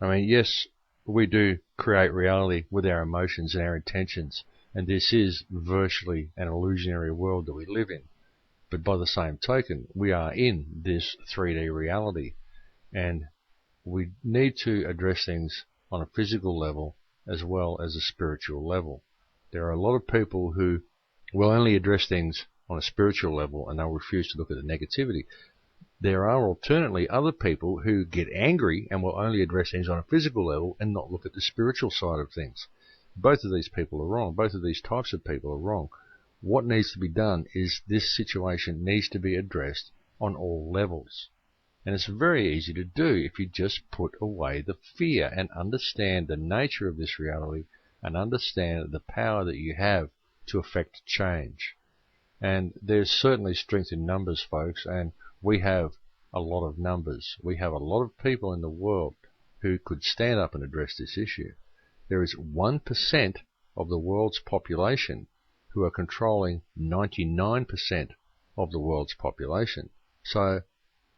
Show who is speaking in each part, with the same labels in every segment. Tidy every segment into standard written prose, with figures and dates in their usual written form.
Speaker 1: I mean, yes, we do create reality with our emotions and our intentions, and this is virtually an illusionary world that we live in. But by the same token, we are in this 3D reality, and we need to address things on a physical level as well as a spiritual level. There are a lot of people who will only address things on a spiritual level and they'll refuse to look at the negativity. There are alternately other people who get angry and will only address things on a physical level and not look at the spiritual side of things. Both of these people are wrong. Both of these types of people are wrong. What needs to be done is this situation needs to be addressed on all levels. And it's very easy to do if you just put away the fear and understand the nature of this reality and understand the power that you have to affect change. And there's certainly strength in numbers, folks, and we have a lot of numbers. We have a lot of people in the world who could stand up and address this issue. There is 1% of the world's population who are controlling 99% of the world's population. So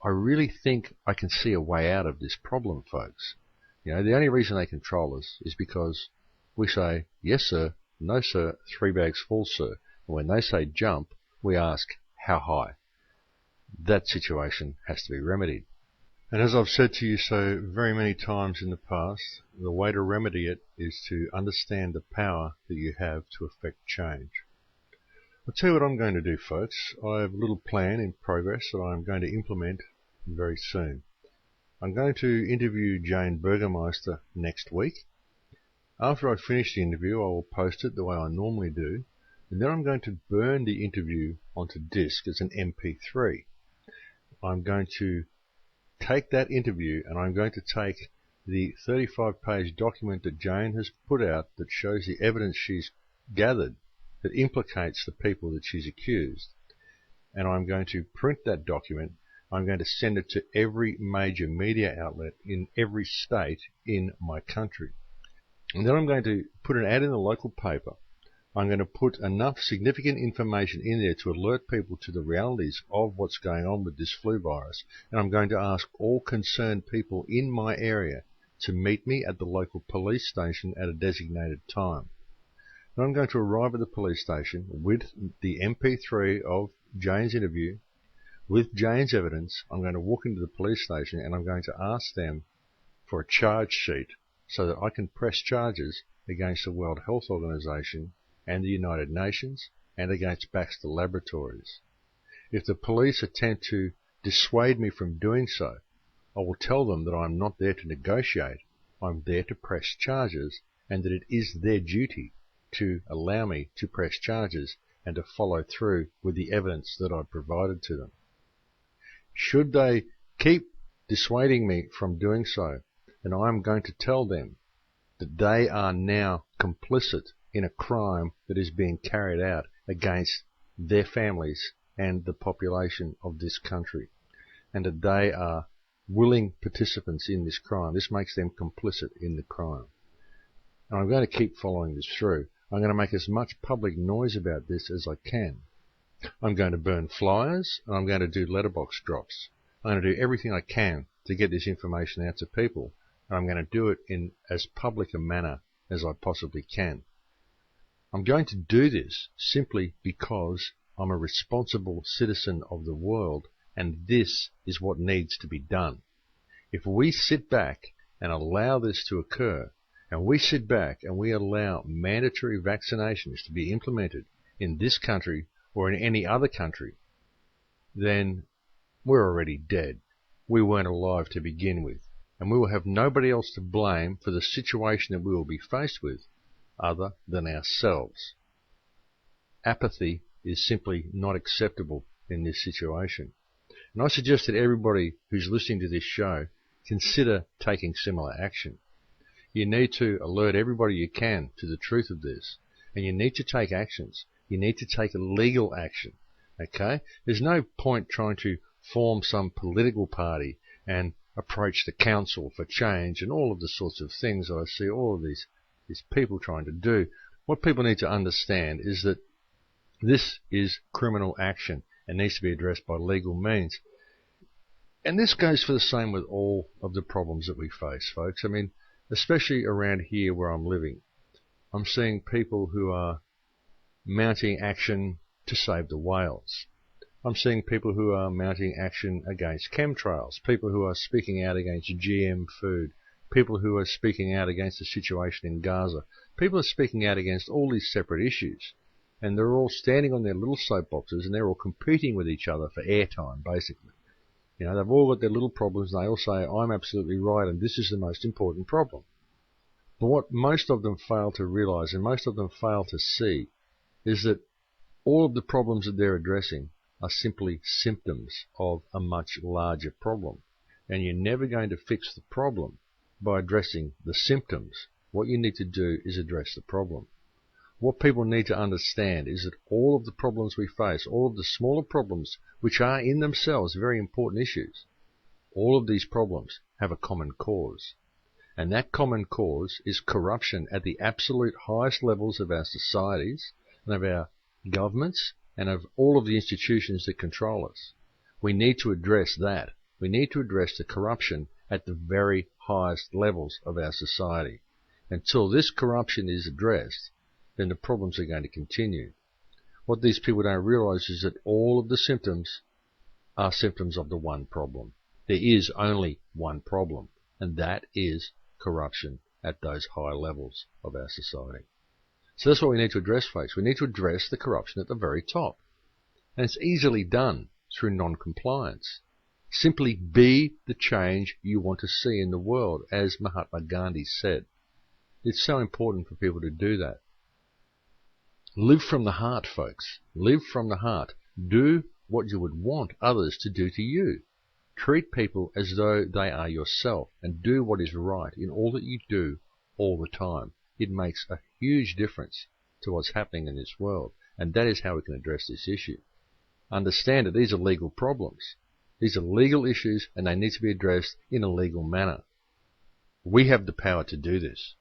Speaker 1: I really think I can see a way out of this problem, folks. You know, the only reason they control us is because we say, yes, sir, no, sir, 3 bags full, sir. And when they say jump, we ask, how high? That situation has to be remedied. And as I've said to you so very many times in the past, the way to remedy it is to understand the power that you have to affect change. I'll tell you what I'm going to do, folks. I have a little plan in progress that I'm going to implement very soon. I'm going to interview Jane Burgermeister next week. After I finish the interview, I will post it the way I normally do, and then I'm going to burn the interview onto disk as an MP3. I'm going to take that interview and I'm going to take the 35-page document that Jane has put out that shows the evidence she's gathered that implicates the people that she's accused. And I'm going to print that document. I'm going to send it to every major media outlet in every state in my country. And then I'm going to put an ad in the local paper. I'm going to put enough significant information in there to alert people to the realities of what's going on with this flu virus. And I'm going to ask all concerned people in my area to meet me at the local police station at a designated time. And I'm going to arrive at the police station with the MP3 of Jane's interview, with Jane's evidence. I'm going to walk into the police station and I'm going to ask them for a charge sheet so that I can press charges against the World Health Organization and the United Nations and against Baxter Laboratories. If the police attempt to dissuade me from doing so, I will tell them that I'm not there to negotiate. I'm there to press charges, and that it is their duty to allow me to press charges and to follow through with the evidence that I've provided to them. Should they keep dissuading me from doing so, then I'm going to tell them that they are now complicit in a crime that is being carried out against their families and the population of this country, and that they are willing participants in this crime. This makes them complicit in the crime. And I'm going to keep following this through. I'm going to make as much public noise about this as I can. I'm going to burn flyers, and I'm going to do letterbox drops. I'm going to do everything I can to get this information out to people, and I'm going to do it in as public a manner as I possibly can. I'm going to do this simply because I'm a responsible citizen of the world, and this is what needs to be done. If we sit back and allow this to occur, and we sit back and we allow mandatory vaccinations to be implemented in this country or in any other country, then we're already dead. We weren't alive to begin with, and we will have nobody else to blame for the situation that we will be faced with other than ourselves. Apathy is simply not acceptable in this situation. And I suggest that everybody who's listening to this show consider taking similar action. You need to alert everybody you can to the truth of this, and you need to take actions. You need to take a legal action, okay? There's no point trying to form some political party and approach the council for change and all of the sorts of things that I see all of these people trying to do. What people need to understand is that this is criminal action and needs to be addressed by legal means. And this goes for the same with all of the problems that we face, folks. I mean, especially around here where I'm living, I'm seeing people who are mounting action to save the whales. I'm seeing people who are mounting action against chemtrails, people who are speaking out against GM food, people who are speaking out against the situation in Gaza. People are speaking out against all these separate issues. And they're all standing on their little soapboxes and they're all competing with each other for airtime, basically. You know, they've all got their little problems and they all say, I'm absolutely right and this is the most important problem. But what most of them fail to realize and most of them fail to see is that all of the problems that they're addressing are simply symptoms of a much larger problem. And you're never going to fix the problem by addressing the symptoms. What you need to do is address the problem. What people need to understand is that all of the problems we face, all of the smaller problems, which are in themselves very important issues, all of these problems have a common cause. And that common cause is corruption at the absolute highest levels of our societies and of our governments and of all of the institutions that control us. We need to address that. We need to address the corruption at the very highest levels of our society. Until this corruption is addressed, then the problems are going to continue. What these people don't realize is that all of the symptoms are symptoms of the one problem. There is only one problem, and that is corruption at those high levels of our society. So that's what we need to address, folks. We need to address the corruption at the very top. And it's easily done through non-compliance. Simply be the change you want to see in the world, as Mahatma Gandhi said. It's so important for people to do that. Live from the heart, folks. Live from the heart. Do what you would want others to do to you. Treat people as though they are yourself and do what is right in all that you do all the time. It makes a huge difference to what's happening in this world, and that is how we can address this issue. Understand that these are legal problems. These are legal issues and they need to be addressed in a legal manner. We have the power to do this.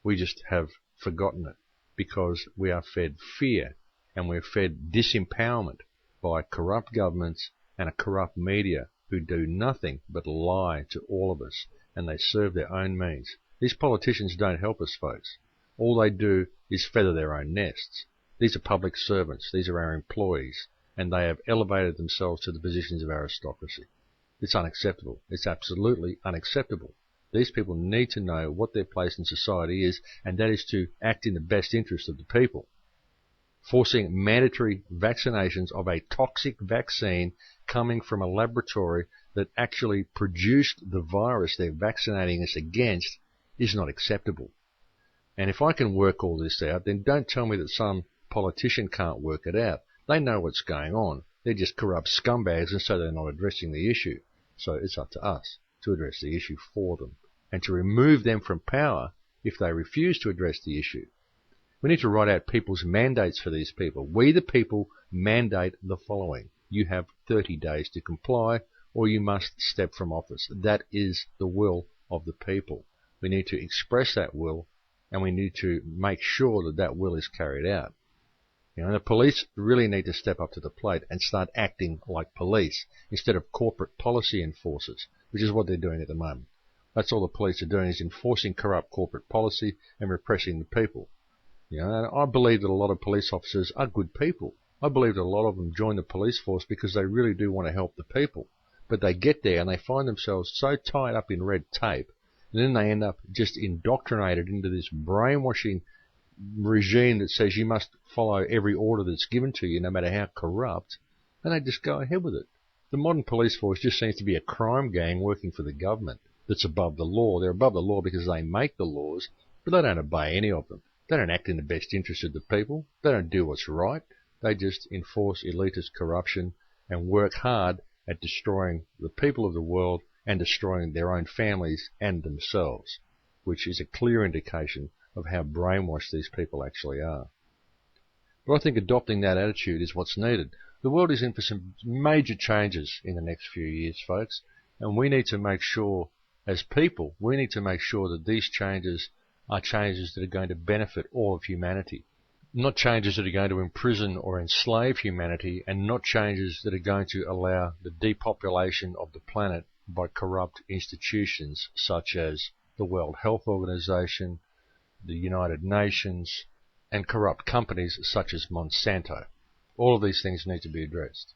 Speaker 1: We just have forgotten it, because we are fed fear and we're fed disempowerment by corrupt governments and a corrupt media who do nothing but lie to all of us, and they serve their own means. These politicians don't help us, folks. All they do is feather their own nests. These are public servants. These are our employees, and they have elevated themselves to the positions of aristocracy. It's unacceptable. It's absolutely unacceptable. These people need to know what their place in society is, and that is to act in the best interest of the people. Forcing mandatory vaccinations of a toxic vaccine coming from a laboratory that actually produced the virus they're vaccinating us against is not acceptable. And if I can work all this out, then don't tell me that some politician can't work it out. They know what's going on. They're just corrupt scumbags, and so they're not addressing the issue. So it's up to us to address the issue for them and to remove them from power if they refuse to address the issue. We need to write out people's mandates for these people. We, the people, mandate the following. You have 30 days to comply, or you must step from office. That is the will of the people. We need to express that will, and we need to make sure that that will is carried out. You know, the police really need to step up to the plate and start acting like police instead of corporate policy enforcers, which is what they're doing at the moment. That's all the police are doing, is enforcing corrupt corporate policy and repressing the people. You know, and I believe that a lot of police officers are good people. I believe that a lot of them join the police force because they really do want to help the people. But they get there and they find themselves so tied up in red tape, and then they end up just indoctrinated into this brainwashing regime that says you must follow every order that's given to you, no matter how corrupt, and they just go ahead with it. The modern police force just seems to be a crime gang working for the government that's above the law. They're above the law because they make the laws, but they don't obey any of them. They don't act in the best interest of the people. They don't do what's right. They just enforce elitist corruption and work hard at destroying the people of the world and destroying their own families and themselves, which is a clear indication of how brainwashed these people actually are. But I think adopting that attitude is what's needed. The world is in for some major changes in the next few years, folks, and we need to make sure, as people, we need to make sure that these changes are changes that are going to benefit all of humanity. Not changes that are going to imprison or enslave humanity, and not changes that are going to allow the depopulation of the planet by corrupt institutions such as the World Health Organization, the United Nations, and corrupt companies such as Monsanto. All of these things need to be addressed.